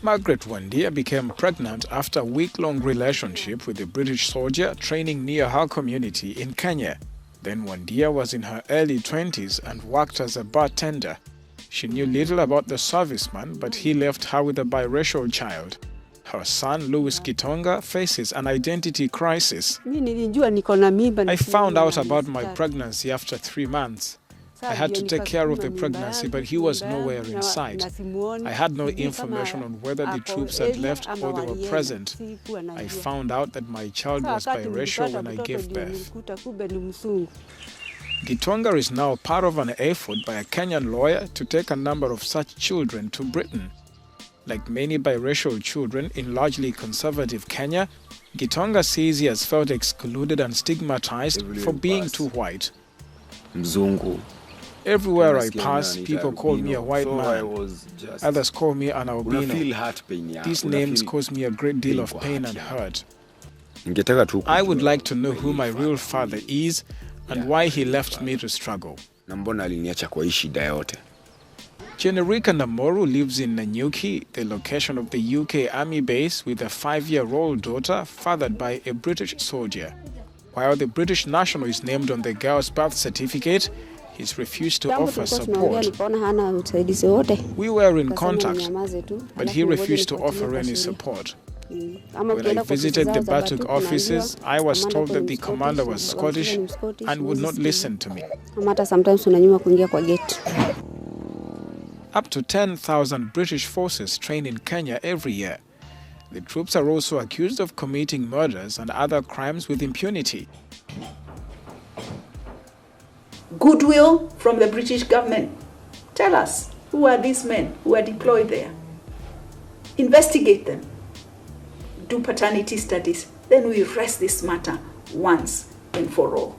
Margaret Wandia became pregnant after a week-long relationship with a British soldier training near her community in Kenya. Then Wandia was in her early 20s and worked as a bartender. She knew little about the serviceman, but he left her with a biracial child. Her son, Louis Gitonga, faces an identity crisis. I found out about my pregnancy after 3 months. I had to take care of the pregnancy, but he was nowhere in sight. I had no information on whether the troops had left or they were present. I found out that my child was biracial when I gave birth. Gitonga is now part of an effort by a Kenyan lawyer to take a number of such children to Britain. Like many biracial children in largely conservative Kenya, Gitonga says he has felt excluded and stigmatized for being too white. Mzungu. Everywhere I pass, people call me a white man. Others call me an albino. These names cause me a great deal of pain and hurt. I would like to know who my real father is and why he left me to struggle. Generika Namoru lives in Nanyuki, the location of the UK Army base, with a 5-year-old daughter fathered by a British soldier. While the British national is named on the girl's birth certificate, he's refused to offer support. We were in contact, but he refused to offer any support. When I visited the Batuk offices, I was told that the commander was Scottish and would not listen to me. Up to 10,000 British forces train in Kenya every year. The troops are also accused of committing murders and other crimes with impunity. Goodwill from the British government. Tell us, who are these men who are deployed there? Investigate them. Do paternity studies. Then we rest this matter once and for all.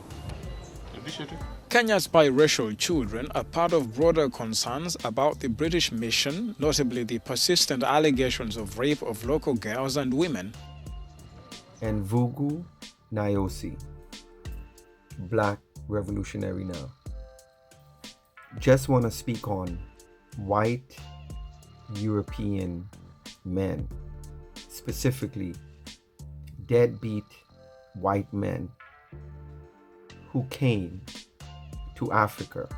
Kenya's biracial children are part of broader concerns about the British mission, notably the persistent allegations of rape of local girls and women. And Vugu Nyosi, Black Revolutionary now. Just want to speak on white European men, specifically deadbeat white men who came to Africa.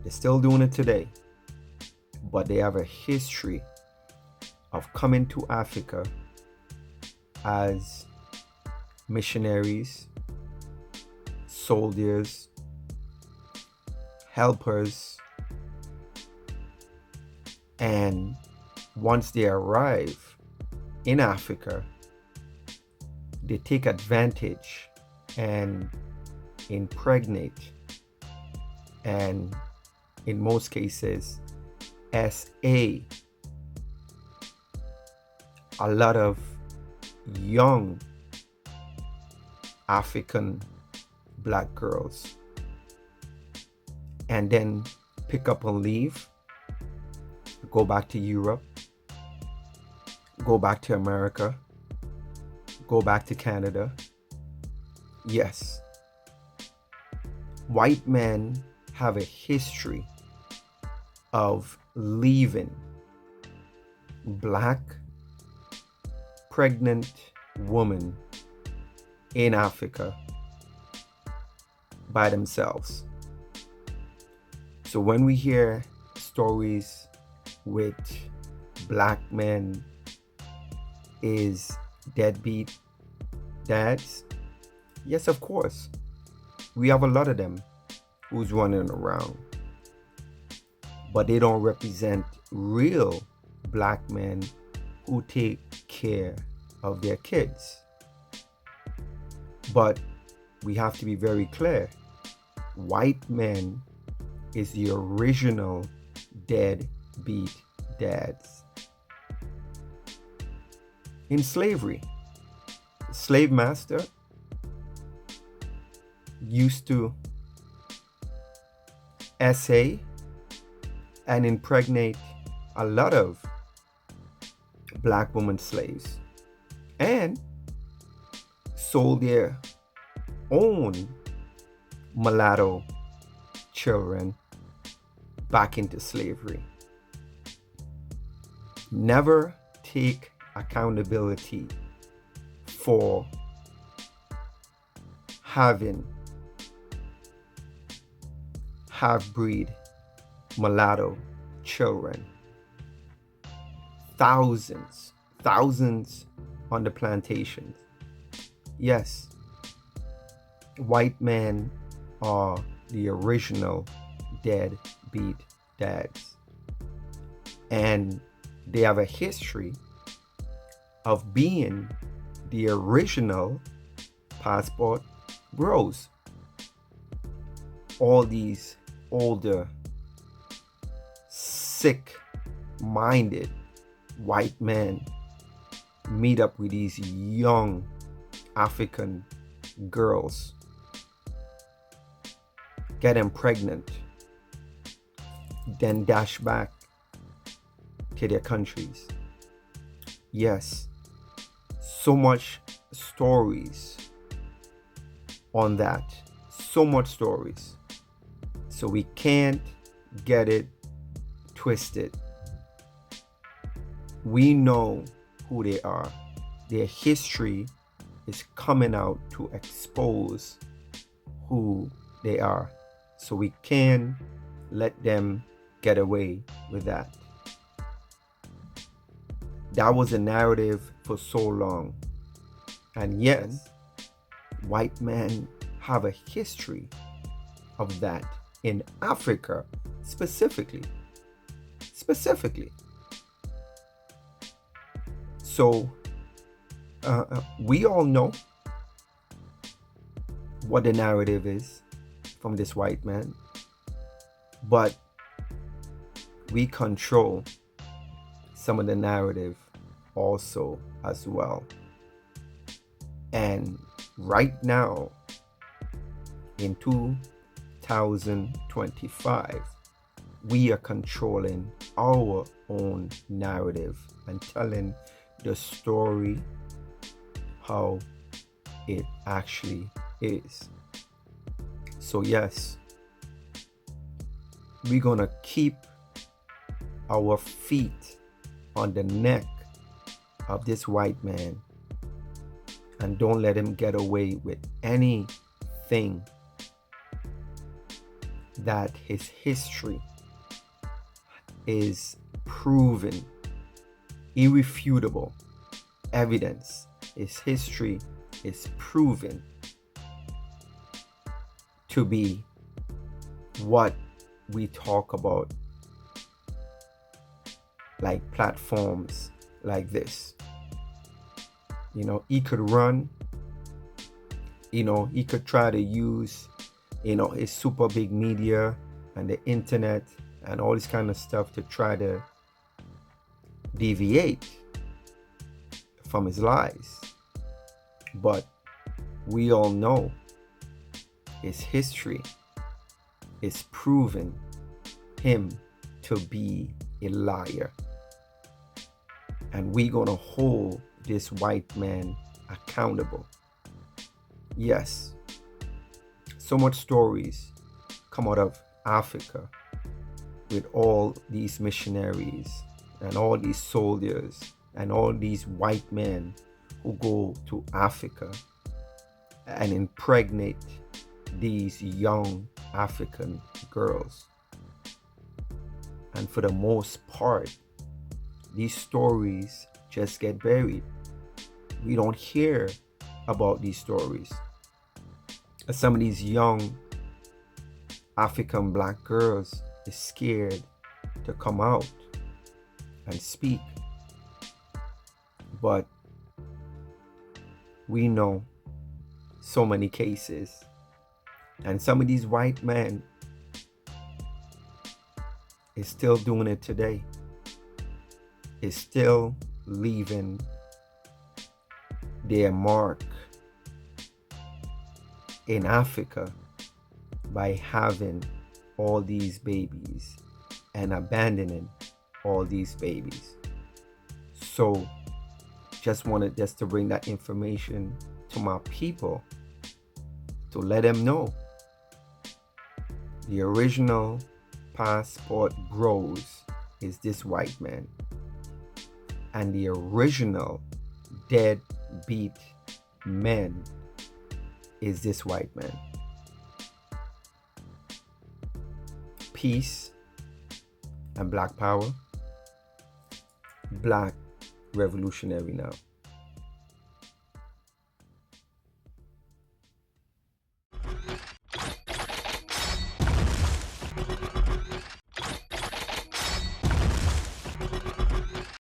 They're still doing it today, but they have a history of coming to Africa as missionaries, soldiers, helpers, and once they arrive in Africa, they take advantage and impregnate, and in most cases, SA, a lot of young African black girls, and then pick up and leave, go back to Europe, go back to America, go back to Canada. Yes, white men have a history of leaving black pregnant women in Africa by themselves. So when we hear stories with black men is deadbeat dads, yes, of course, we have a lot of them who's running around, but they don't represent real black men who take care of their kids. But we have to be very clear. White men is the original deadbeat dads. In slavery, the slave master used to essay and impregnate a lot of black woman slaves and sold their own mulatto children back into slavery. never take accountability for having half-breed mulatto children. Thousands on the plantations. Yes, white men are the original deadbeat dads. And they have a history of being the original passport bros. All these older, sick-minded white men meet up with these young African girls, get them pregnant, then dash back to their countries. Yes, so much stories on that, so much stories. So we can't get it twisted. We know who they are. Their history is coming out to expose who they are. So we can't let them get away with that. That was a narrative for so long. And yes, white men have a history of that in Africa specifically. So we all know what the narrative is from this white man, but we control some of the narrative also as well. And right now in 2025, we are controlling our own narrative and telling the story how it actually is. So yes, we're gonna keep our feet on the neck of this white man and don't let him get away with anything that his history is proven, irrefutable evidence. His history is proven to be what we talk about, like platforms like this. You know, he could run, you know, he could try to use, you know, his super big media and the internet and all this kind of stuff to try to deviate from his lies. But we all know his history is proving him to be a liar. And we're gonna hold this white man accountable. Yes, so much stories come out of Africa with all these missionaries and all these soldiers and all these white men who go to Africa and impregnate these young African girls. And for the most part, these stories just get buried. We don't hear about these stories. Some of these young African black girls is scared to come out and speak. But we know so many cases, and some of these white men is still doing it today, is still leaving their mark in Africa by having all these babies and abandoning all these babies. So just wanted to bring that information to my people to let them know the original passport bros is this white man. And the original deadbeat men is this white man. Peace and black power, black revolutionary now.